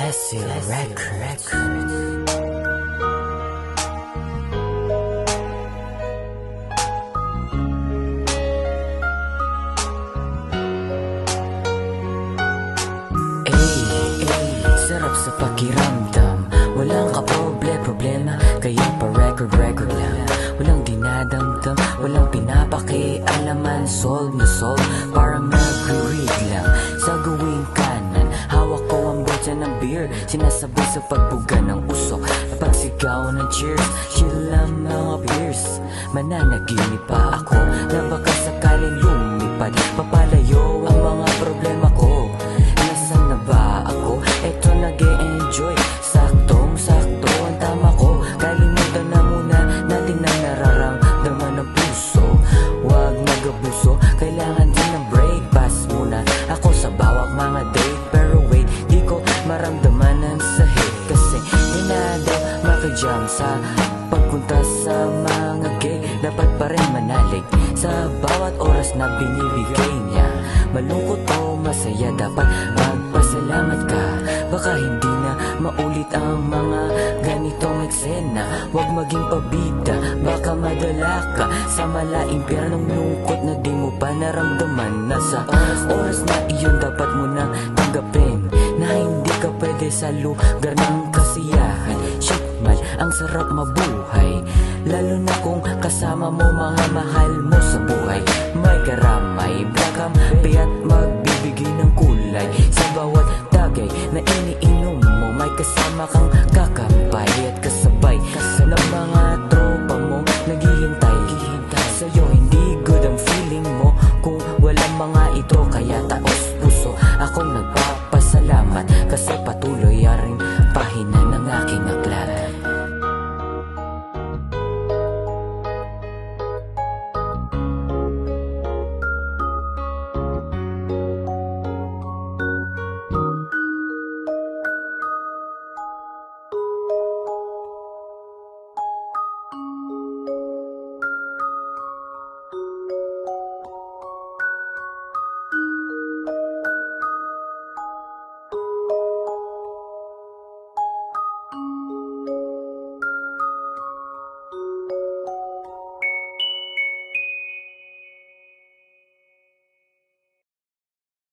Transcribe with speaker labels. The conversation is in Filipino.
Speaker 1: Celestial Records. Sarap sa pakiramdam, walang kaproble-problema, kaya pa record lang. Walang dinadamdam, walang pinapakialaman, solve na solve, parang nagre-read lang. Sa gawing kanan, hawak ko ang botya ng beer, sinasabay sa pagbuga ng usok, pagsigaw ng cheers, chill lang mga peers. Mananaginip pa ako na baka sakaling lumipad, papalayo ang mga problema ko. Nasaan na ba ako? Eto nag-e-enjoy, saktong-sakto ang tama ko. Kalimutan na muna natin ang nararamdaman ng puso. Huwag magabuso, kailangan din ng break. Pass muna ako sa bawat mga date, pero wait, di ko maramdaman ang sahig. Kasi di na daw makijam sa pagpunta sa mga gay. Dapat pa rin manalig sa bawat oras na binibigay niya. Malungkot o masaya, dapat magpasalamat ka. Baka hindi na maulit ang mga ganitong eksena. Huwag maging pabida, baka madala ka sa malaing piranong lungkot na di mo pa naramdaman. Nasa oras na iyon, dapat mo nang tanggapin na hindi ka pwede sa lugar ng kasiyahan. Shit man, ang sarap mabuhay, lalo na kung kasama mo mga mahal mo sa buhay. May karamay, blakampi at magbibigay ng kulay sa bawat tagay na iniinom mo. May kasama kang kakampay at kasabay na